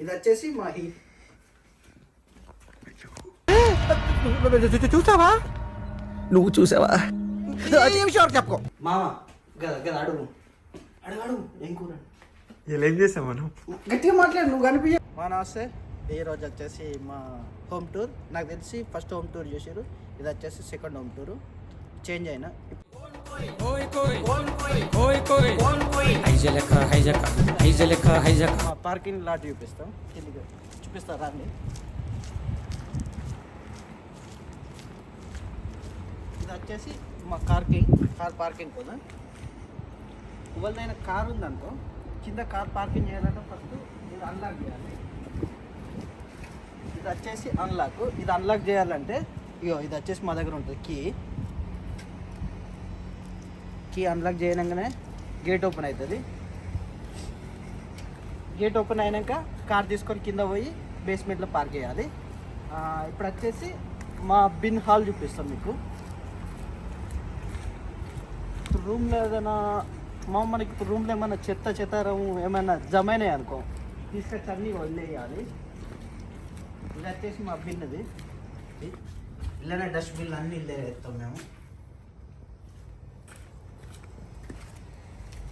ఇది వచ్చేసి మా చూసావా నువ్వు చూసావా చెప్పుకో మామ గదా గదా అడుగు అడుగు అడుగు ఏం కూర ఇలా ఏం చేసాం మనం గట్టిగా మాట్లాడు నువ్వు కనిపించ మా నమస్తే ఈ రోజు వచ్చేసి మా హోమ్ టూర్ నాకు తెలిసి ఫస్ట్ హోమ్ టూర్ చేసారు ఇది వచ్చేసి సెకండ్ హోమ్ టూర్ చేంజ్ అయినా పార్కింగ్ లాట్ చూపిస్తాం చూపిస్తా రాండి ఇది వచ్చేసి మా కార్ పార్కింగ్ కూడా ఎవరిదైనా కార్ ఉందనుకో కింద కార్ పార్కింగ్ చేయాలంటే ఫస్ట్ ఇది అన్లాక్ చేయాలి ఇది వచ్చేసి ఇది అన్లాక్ చేయాలంటే ఇగో ఇది వచ్చేసి మా దగ్గర ఉంటుంది కీ అన్లాక్ చేయగానే గేట్ ఓపెన్ అవుతుంది గేట్ ఓపెన్ అయినాక కార్ తీసుకొని కింద పోయి బేస్మెంట్లో పార్క్ చేయాలి ఇప్పుడు వచ్చేసి మా బిన్ హాల్ చూపిస్తాం మీకు రూమ్లో ఏదైనా మనకి ఇప్పుడు రూమ్లో ఏమైనా చెత్తారం ఏమైనా జమైనాయి అనుకో తీసుకొచ్చి అన్నీ వదిలేయాలి ఇది వచ్చేసి మా బిన్ ఇది ఇలానే డస్ట్బిన్లు అన్నీ ఇల్లే వేస్తాం మేము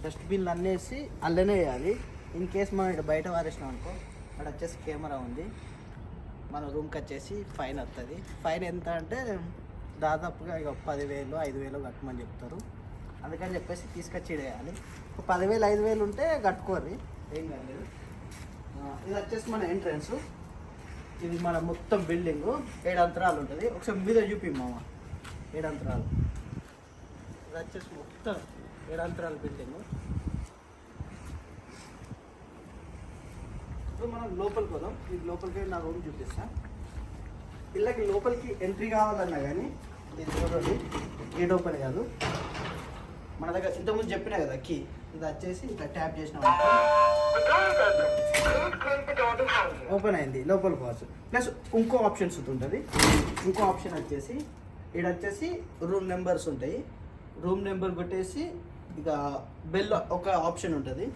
డస్ట్బిన్లు అన్నీ వేసి అల్లనే వేయాలి ఇన్ కేస్ మనం ఇక్కడ బయట వారేసినాం అనుకో అక్కడ వచ్చేసి కెమెరా ఉంది మన రూమ్కి వచ్చేసి ఫైన్ వస్తుంది ఫైన్ ఎంత అంటే దాదాపుగా ఇక 10,000 5,000 కట్టమని చెప్తారు అందుకని చెప్పేసి తీసుకొచ్చి వేయాలి 10,000 5,000 ఉంటే కట్టుకోరు ఏం కాదు ఇది వచ్చేసి మన ఎంట్రన్స్ ఇది మన మొత్తం బిల్డింగ్ 7 అంతరాలు ఉంటుంది ఒకసారి మీద చూపి మామ 7 అంతరాలు ఇది వచ్చేసి మొత్తం 7 అంతరాల బిల్డింగ్ ఇప్పుడు మనం లోపలికి పోదాం ఇది లోపలికి నా రూమ్ చూపిస్తా ఇళ్ళకి లోపలికి ఎంట్రీ కావాలన్నా కానీ ఇది చూడండి గేట్ ఓపెన్ కాదు మన దగ్గర ఇంతకుముందు చెప్పినా కదా ఇది వచ్చేసి ఇట్లా ట్యాప్ చేసిన ఓపెన్ అయింది లోపలికి పోవచ్చు ప్లస్ ఇంకో ఆప్షన్స్ ఉంటుంది ఇంకో ఆప్షన్ వచ్చేసి ఇక్కడ వచ్చేసి రూమ్ నెంబర్స్ ఉంటాయి రూమ్ నెంబర్ కొట్టేసి ఇక బెల్ ఒక ఆప్షన్ ఉంటుంది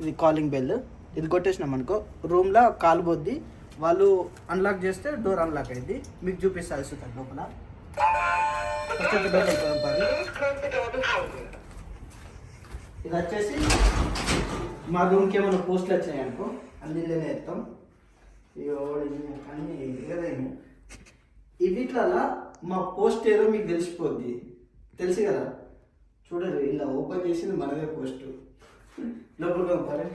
ఇది కాలింగ్ బెల్ ఇది కొట్టేసినాం అనుకో రూమ్లో కాలు పోద్ది వాళ్ళు అన్లాక్ చేస్తే డోర్ అన్లాక్ అయింది మీకు చూపిస్తారు సార్ లోపల ఇది వచ్చేసి మా రూమ్కి ఏమైనా పోస్టులు వచ్చినాయి అనుకో అన్నిలోనే వేస్తాం అన్ని ఎగరేము వీటిలలో మా పోస్ట్ ఏదో మీకు తెలిసిపోద్ది తెలుసు కదా చూడరు ఇలా ఓపెన్ చేసింది మనదే పోస్టు లోపలికి పంపాలి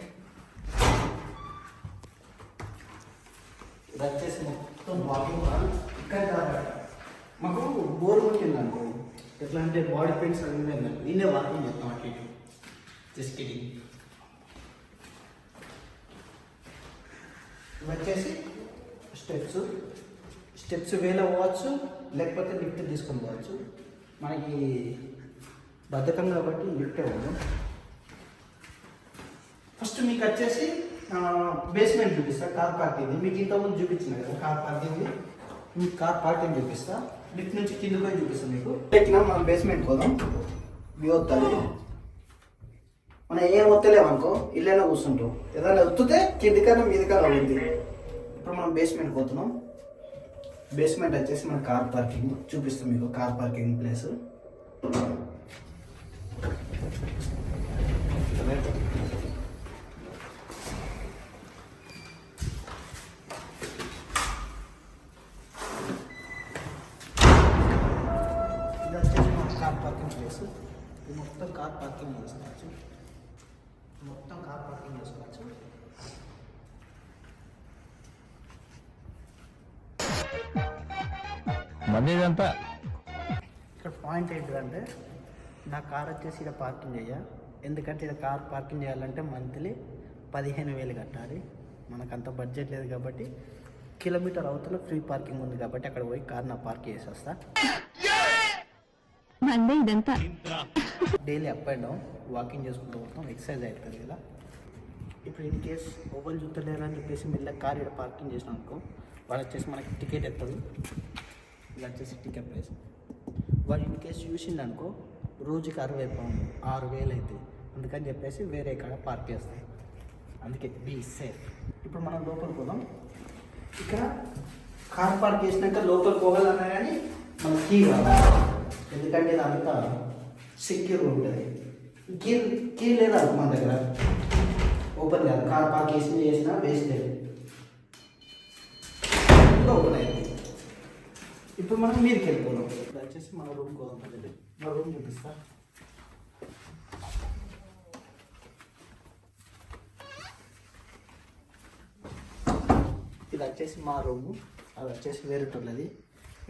ఇది వచ్చేసి మొత్తం వాకింగ్ ఇక్కడ మాకు బోర్ కొట్టింది అనుకో ఎట్లా అంటే బాడీ పెయిన్స్ అన్నీ నేనే వాకింగ్ చేస్తాం అటు ఇటు జస్ట్ కిడింగ్ ఇవి వచ్చేసి స్టెప్స్ వేలో పోవచ్చు లేకపోతే లిఫ్ట్ తీసుకొని పోవచ్చు మనకి బద్ధకం కాబట్టి లిఫ్ట్ అవ్వదు ఫస్ట్ మీకు వచ్చేసి బేస్మెంట్ చూపిస్తా కార్ పార్కింగ్ మీకు ఇంతకుముందు చూపించిన కదా కార్ పార్కింగ్ మీకు కార్ పార్కింగ్ చూపిస్తా లిఫ్ట్ నుంచి కిందకి పోయి చూపిస్తాం మీకు ఎక్కినా మనం బేస్మెంట్ పోదాం వ్యూ వస్తుంది మనం ఏం వస్తలేమనుకో ఇల్లైనా కూర్చుంటాం ఏదైనా వస్తే కిందికైనా మీదికైనా ఉంది ఇప్పుడు మనం బేస్మెంట్ పోతున్నాం బేస్మెంట్ వచ్చేసి మన కార్ పార్కింగ్ చూపిస్తాం మీకు car parking place car parking place ఇది మొత్తం కార్ పార్కింగ్ చేసుకోవచ్చు మందిదంతా ఇక్కడ పాయింట్ ఏంటంటే నా కార్ వచ్చేసి ఇక్కడ పార్కింగ్ ఎందుకంటే ఇక్కడ కార్ పార్కింగ్ చేయాలంటే మంత్లీ 15,000 కట్టాలి మనకు అంత బడ్జెట్ లేదు కాబట్టి కిలోమీటర్ అవతల ఫ్రీ పార్కింగ్ ఉంది కాబట్టి అక్కడ పోయి కార్ నా పార్క్ చేసి వస్తా daily up and down walking చేసుకుంటూ పోతాం ఎక్సర్సైజ్ అవుతుంది కదా ఇప్పుడు ఇన్ కేస్ ఓవెన్ చూస్తలేరు అని చెప్పేసి మళ్ళీ కార్ ఇక్కడ పార్కింగ్ చేసినాం అనుకో వాళ్ళు వచ్చేసి మనకి టికెట్ ఎత్తదు ఇది వచ్చేసి టికెట్ ప్రైస్ వాళ్ళు ఇన్ కేసు చూసిండు అనుకో రోజుకి 60 పౌండ్లు 6,000 అవుతాయి అందుకని చెప్పేసి వేరే కాడ పార్క్ చేస్తాం అందుకే బీ సేఫ్. ఇప్పుడు మనం లోపలికి పోదాం. ఇక్కడ కార్ పార్క్ చేసినాక లోపలికి పోవాలన్నా కానీ మనకి కీ కావాలి, ఎందుకంటే ఇది అంతా సెక్యూర్ ఉంటుంది. కీ కీ లేదా మన దగ్గర ఓపెన్ కాదు, కార్ పార్క్ చేసినా వేస్ట్ లేదు, ఓపెన్ అయింది. ఇప్పుడు మనం మీదకి వెళ్ళిపోదాం. ఇప్పుడు వచ్చేసి మన రూమ్కి పోదాం. పదండి, మన రూమ్ చూపిస్తా. ఇది వచ్చేసి మా రూము, అది వచ్చేసి వేరేటోళ్ళది.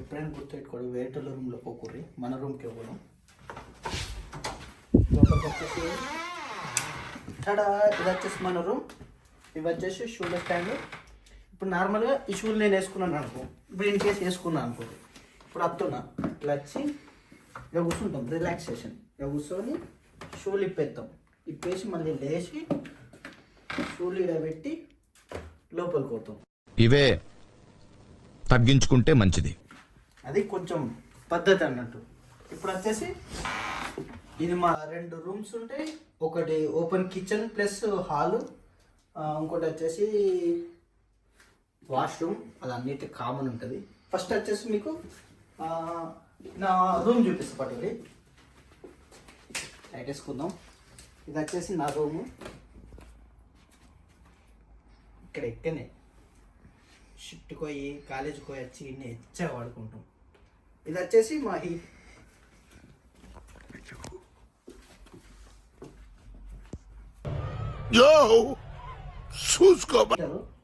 ఎప్పుడైనా గుర్తుపెట్టుకోడు, వేరేటోళ్ళ రూమ్లో పోకూరి, మన రూమ్కి పోదాం. లోపలికి వచ్చేసి ఇక్కడ ఇది వచ్చేసి మన రూమ్. ఇవి వచ్చేసి షూల స్టాండ్. ఇప్పుడు నార్మల్గా ఈ షూలు నేను వేసుకున్నాను అనుకో, ఇప్పుడు ఇన్ కేసు వేసుకున్నాను అనుకో, ఇప్పుడు వస్తున్నా ఇలా వచ్చి ఇలా కూర్చుంటాం, రిలాక్సేషన్. ఇలా కూర్చొని షూలు ఇప్పేస్తాం, ఇప్పేసి మళ్ళీ లేచి షూలు ఇలా పెట్టి లోపలికి పోతాం. ఇవే తగ్గించుకుంటే మంచిది. అది కొంచెం పద్ధతి అన్నట్టు. ఇప్పుడు వచ్చేసి ఇది మా 2 రూమ్స్ ఉంటాయి. ఒకటి ఓపెన్ కిచెన్ ప్లస్ హాలు, ఇంకోటి వచ్చేసి వాష్రూమ్. అది అన్నిటి కామన్ ఉంటుంది. ఫస్ట్ వచ్చేసి మీకు నా రూమ్ చూపిస్తా. పట్టుకుని లైట్ వేసుకుందాం. ఇది వచ్చేసి నా రూము. ఇక్కడ ఎక్కనే షిఫ్ట్కి పోయి కాలేజీకి పోయి వచ్చి ఇన్ని ఎచ్చగా వాడుకుంటాం. ఇది వచ్చేసి మా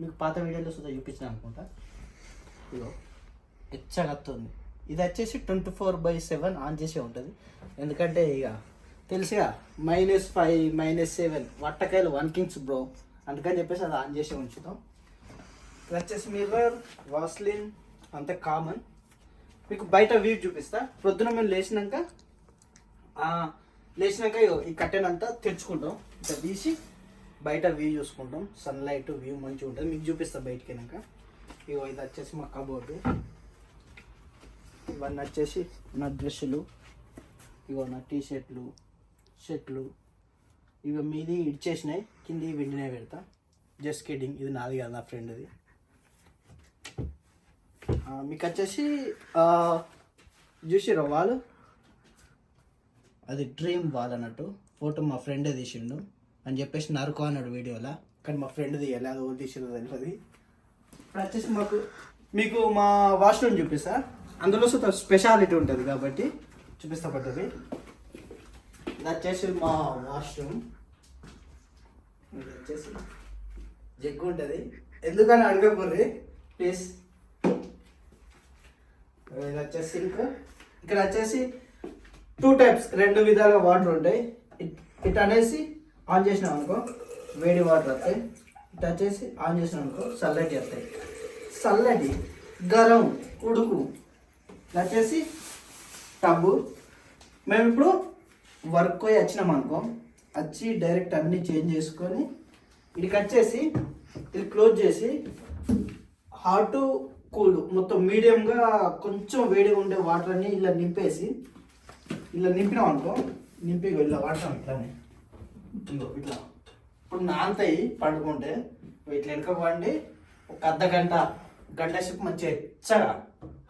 మీకు పాత వీడియోలో సుధా చూపించిన అనుకుంటా. ఇదో ఎచ్చగా వస్తుంది. ఇది వచ్చేసి 24/7 ఆన్ చేసే ఉంటుంది, ఎందుకంటే ఇక తెలుసుగా -5 -7 వట్టకాయలు 1 కింగ్స్ బ్రో, అందుకని చెప్పేసి అది ఆన్ చేసి ఉంచుతాం. ఇది వచ్చేసి మిర్రర్, వాస్లిన్ అంత కామన్. మీకు బయట వ్యూ చూపిస్తా. పొద్దున మేము లేచినాక ఈ కట్టెన్ అంతా తెరుచుకుంటాం, ఇట్లా తీసి బయట వ్యూ చూసుకుంటాం. సన్లైట్ వ్యూ మంచిగా ఉంటుంది, మీకు చూపిస్తా బయటకి వెళ్ళాక. ఇగో ఇది వచ్చేసి మా కబోర్డు. ఇవన్నీ వచ్చేసి నా డ్రెస్సులు, ఇగో నా టీషర్ట్లు, షర్ట్లు. ఇవి మీది ఇడ్చేసినాయి, కింద విండినే పెడతా. జస్ట్ కిడ్డింగ్, ఇది నాది కాదు, నా ఫ్రెండ్ది. మీకు వచ్చేసి చూసిరా వాల్, అది డ్రీమ్ వాల్ అన్నట్టు. ఫోటో మా ఫ్రెండే తీసిండు అని చెప్పేసి నరుకో అన్నాడు వీడియోలో, కానీ మా ఫ్రెండ్ తీయాలి, అది ఓ తీసిందో తెలియదు. ఇప్పుడు వచ్చేసి మీకు మా వాష్రూమ్ చూపిస్తా. అందులో స్పెషాలిటీ ఉంటుంది కాబట్టి చూపిస్తా పడుతుంది. ఇది వచ్చేసి మా వాష్రూమ్. ఇది వచ్చేసి జగ్గు ఉంటుంది, ఎందుకని అడగకూడదు ప్లీజ్. ఇది వచ్చేసి సింక్. ఇక్కడ వచ్చేసి 2 టైప్స్, 2 విధాలుగా వాటర్ ఉంటాయి. ఇటు అనేసి ఆన్ చేసినాం అనుకో వేడి వాటర్ వస్తాయి, ఇటు వచ్చేసి ఆన్ చేసినాం అనుకో చల్లటి వస్తాయి. చల్లటి, గరం, ఉడుకు. ఇట్లా వచ్చేసి టబ్బు. మేము ఇప్పుడు వర్క్ పోయి వచ్చినాం అనుకో, వచ్చి డైరెక్ట్ అన్నీ చేంజ్ చేసుకొని ఇక్కడికి వచ్చేసి ఇది క్లోజ్ చేసి హాట్ కూల్ మొత్తం మీడియంగా కొంచెం వేడిగా ఉండే వాటర్ అన్ని ఇలా నింపేసి, ఇలా నింపినాం అనుకో, నింపి ఇలా వాడతాం ఇట్లానే. ఇట్లా ఇప్పుడు నాంతాయి పండుకుంటే ఇట్లా వెనక పండి ఒక గంట సేపు మంచిగా ఎచ్చగా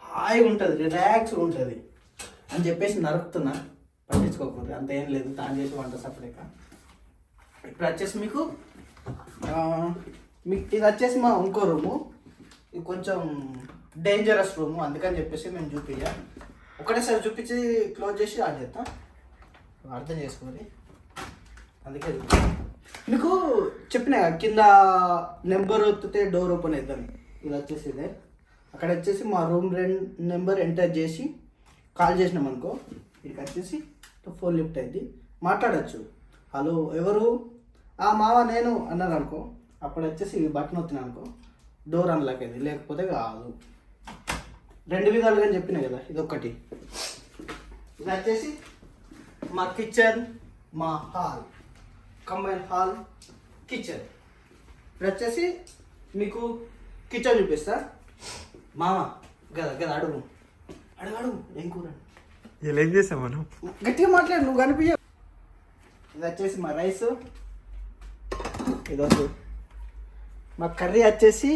హాయిగా ఉంటుంది, రిలాక్స్గా ఉంటుంది అని చెప్పేసి నరుకుతున్నా. పట్టించుకోకూడదు, అంత ఏం లేదు, తాను చేసి వంట సపరేక. ఇప్పుడు వచ్చేసి మీకు ఇది వచ్చేసి మా ఇంకో రూము. ఇది కొంచెం డేంజరస్ రూము, అందుకని చెప్పేసి మేము చూపించా. ఒకటేసారి చూపించి క్లోజ్ చేసి ఆన్ చేస్తాం, అర్థం చేసుకోండి. అందుకే మీకు చెప్పిన కింద నెంబర్ వస్తే డోర్ ఓపెన్ అవుతాం. ఇది వచ్చేసి ఇదే. అక్కడ వచ్చేసి మా రూమ్ నెంబర్ ఎంటర్ చేసి కాల్ చేసినాం అనుకో, ఇక్కడికి వచ్చేసి ఫోన్ లిఫ్ట్ అయింది, మాట్లాడచ్చు. హలో ఎవరు, మావ నేను అన్నారు అనుకో, అప్పుడు వచ్చేసి బటన్ వస్తున్నాను అనుకో డోర్ అన్లాక్ అయింది, లేకపోతే కాదు. 2 విధాలుగా చెప్పినా కదా, ఇది ఒకటి. ఇది వచ్చేసి మా కిచెన్, మా హాల్, కంబైన్ హాల్ కిచెన్. ఇప్పుడు వచ్చేసి మీకు కిచెన్ చూపిస్తా. మామ గదా అడుగు ఏం కూర, ఇలా ఏం చేసాం మనం? గట్టిగా మాట్లాడు, నువ్వు కనిపించ. ఇది వచ్చేసి మా రైస్, ఇది మా కర్రీ వచ్చేసి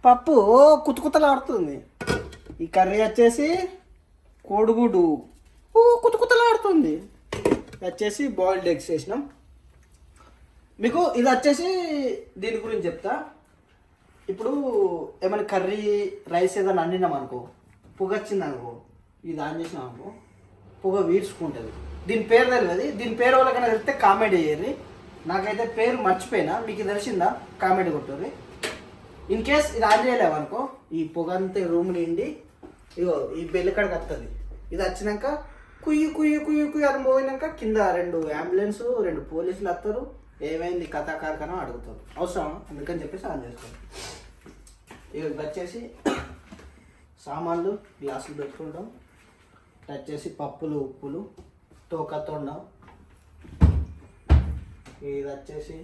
పప్పు కుతకుతలాడుతుంది. ఈ కర్రీ వచ్చేసి కోడిగుడు కుతకుతలాడుతుంది. ఇది వచ్చేసి బాయిల్డ్ ఎగ్స్ వేసినాం. మీకు ఇది వచ్చేసి దీని గురించి చెప్తా. ఇప్పుడు ఏమైనా కర్రీ రైస్ ఏదైనా వండినాం అనుకో, పొగ వచ్చింది అనుకో, ఇది ఆన్ చేసినాం అనుకో, పొగ వీడ్చుకుంటుంది. దీని పేరు తెలియదు. దీని పేరు వాళ్ళకైనా తెలిస్తే కామెంట్ చేయర్రి. నాకైతే పేరు మర్చిపోయినా, మీకు తెలిసిందా కామెంట్ కొట్టుర్రి. ఇన్ కేస్ ఇది ఆన్ చేయలేము అనుకో, ఈ పొగ అంతా రూమ్ నిండి ఇగో ఈ బెల్లికాడికి వస్తుంది. ఇది వచ్చినాక కుయ్యి కుయ్యి కుయ్యి కుయ్యి అని పోయినాక కింద 2 అంబులెన్స్ 2 పోలీసులు వస్తారు. ఏమైంది కథా కార్ఖానం అడుగుతారు. అవసరం అందుకని చెప్పేసి ఆన్ చేసుకోండి. ఇక వచ్చేసి సామాన్లు గ్లాసులు పెట్టుకుంటాం. వచ్చేసి పప్పులు ఉప్పులు తోకతోండం. ఇది వచ్చేసి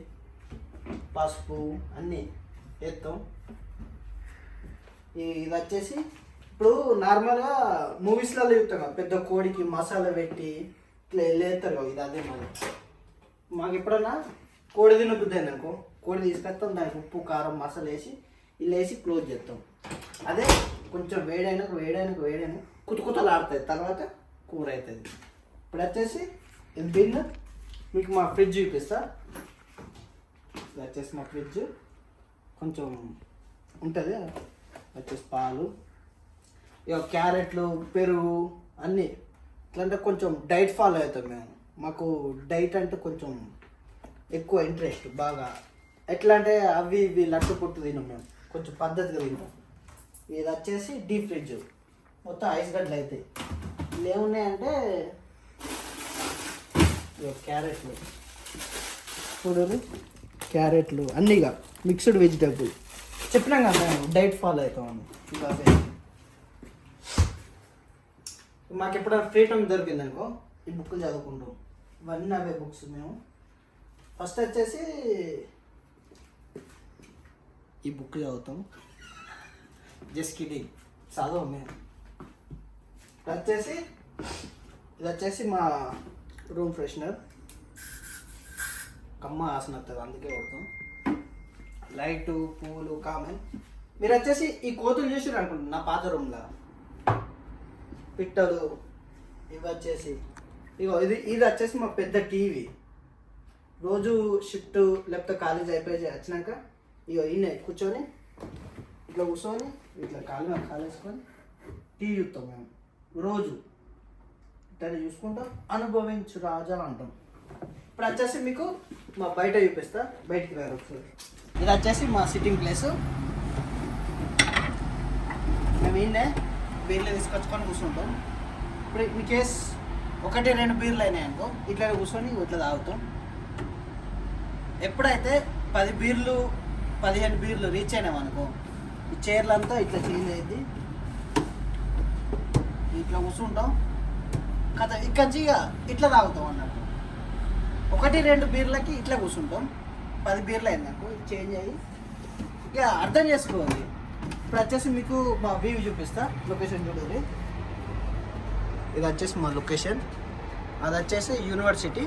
పసుపు అన్నీ వేస్తాం. ఇది వచ్చేసి ఇప్పుడు నార్మల్గా మూవీస్లలో చూస్తాం కదా, పెద్ద కోడికి మసాలా పెట్టి ఇట్లా వెళ్ళేస్తారు కదా, ఇది అదే మనం. మాకు ఎప్పుడన్నా కోడి తినబుద్ది అయింది అనుకో, కోడి తీసుకొస్తాం, దానికి ఉప్పు కారం మసాలా వేసి ఇలా వేసి క్లోజ్ చేస్తాం. అదే కొంచెం వేడైన కుతకుతలు ఆడుతుంది, తర్వాత కూర అవుతుంది. ఇప్పుడు వచ్చేసి ఇది బిన్ను. మీకు మా ఫ్రిడ్జ్ చూపిస్తా. ఇది వచ్చేసి మా ఫ్రిడ్జ్ కొంచెం ఉంటుంది. వచ్చేసి పాలు, ఇక క్యారెట్లు, పెరుగు అన్నీ. ఇట్లంటే కొంచెం డైట్ ఫాలో అవుతాం మేము. మాకు డైట్ అంటే కొంచెం ఎక్కువ ఇంట్రెస్ట్ బాగా. ఎట్లా అంటే అవి ఇవి లట్టు పుట్టు తినాం మేము, కొంచెం పద్ధతిగా తింటాం. ఇది వచ్చేసి డీప్ ఫ్రిడ్జ్, మొత్తం ఐస్ గడ్డలు అవుతాయి. ఇవి ఏమున్నాయంటే క్యారెట్లు చూడండి, క్యారెట్లు అన్నీగా మిక్స్డ్ వెజిటేబుల్. చెప్పినాం కదా మేము డైట్ ఫాలో అవుతామని. ఇవే మాకు ఎప్పుడైనా ఫ్రీ టైం దొరికింది అనుకో, ఈ బుక్కులు చదువుకుంటాం. ఇవన్నీ అవే బుక్స్. మేము ఫస్ట్ వచ్చేసి ఈ బుక్ చదువుతాం. జస్ట్ కిడింగ్, చదవం మేము. ఇది వచ్చేసి మా రూమ్ ఫ్రెషనర్. కమ్మ వాసన వస్తుంది, అందుకే కొడతాం. లైటు పువ్వులు కామన్. మీరు వచ్చేసి ఈ కోతులు చూసి అనుకుంటున్నారు నా పాత రూమ్లో, పిట్టలు. ఇవి వచ్చేసి ఇగో ఇది వచ్చేసి మా పెద్ద టీవీ. రోజు షిఫ్ట్ లేకపోతే కాలేజ్ అయిపోయి వచ్చినాక ఇగో ఈయన కూర్చొని ఇట్లా కూర్చొని ఇట్లా కాలు వేసుకొని టీవీ చూస్తాం మేము రోజు. ఇట్లా చూసుకుంటాం, అనుభవించు రాజా అంటాం. ఇప్పుడు వచ్చేసి మీకు మా బయట చూపిస్తా, బయటికి రారు ఒకసారి. ఇది వచ్చేసి మా సిట్టింగ్ ప్లేసు. మేము ఈయనే బీర్లు తీసుకొచ్చుకొని కూర్చుంటాం. ఇప్పుడు ఇన్ కేస్ 1-2 బీర్లు అయినాయి అనుకో, ఇట్లా కూర్చొని ఇట్లా తాగుతాం. ఎప్పుడైతే 10 బీర్లు 15 బీర్లు రీచ్ అయినామనుకో, ఈ చైర్లంతా ఇట్లా చేంజ్ అయ్యింది. ఇట్లా కూర్చుంటాం కథ. ఇక్కడి ఇట్లా తాగుతాం అన్నట్టు. 1-2 బీర్లకి ఇట్లా కూర్చుంటాం. 10 బీర్లు అయిందనుకో చేంజ్ అయ్యి ఇక అర్థం చేసుకోవాలి. ఇప్పుడు వచ్చేసి మీకు మా వ్యూ చూపిస్తా. లొకేషన్ చూడండి. ఇది వచ్చేసి మా లొకేషన్. అది వచ్చేసి యూనివర్సిటీ.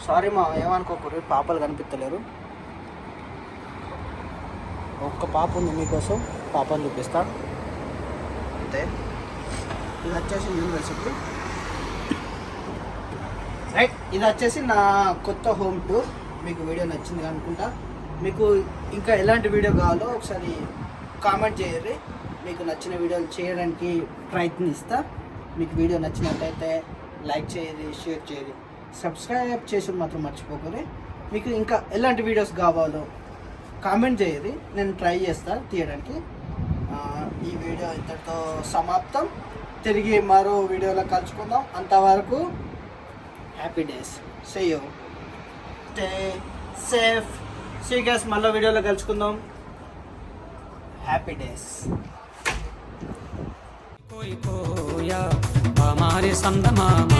సారీ మా ఏమనుకోకూడదు, పాపలు కనిపించలేరు. ఒక్క పాప ఉంది మీకోసం, పాపను చూపిస్తా అంతే. ఇది వచ్చేసి యూనివర్సిటీ రైట్. ఇది వచ్చేసి నా కొత్త హోమ్ టూర్. మీకు వీడియో నచ్చింది అనుకుంటా. మీకు ఇంకా ఎలాంటి వీడియో కావాలో ఒకసారి కామెంట్ చేయర్రి. మీకు నచ్చిన వీడియోలు చేయడానికి ప్రయత్నిస్తా. మీకు వీడియో నచ్చినట్టయితే లైక్ చేయరి, షేర్ చేయరి, సబ్స్క్రైబ్ చేసి మాత్రం మర్చిపోకూడదు. మీకు ఇంకా ఎలాంటి వీడియోస్ కావాలో కామెంట్ చేయరి, నేను ట్రై చేస్తా తీయడానికి. ఈ వీడియో ఇంతటితో సమాప్తం. తిరిగి మరో వీడియోలో కలుసుకుందాం. అంతవరకు happy days. See you, stay safe. See guys, మళ్ళీ వీడియోలో కలుసుకుందాం. Happy days. कोई खोया हमारे संग मामा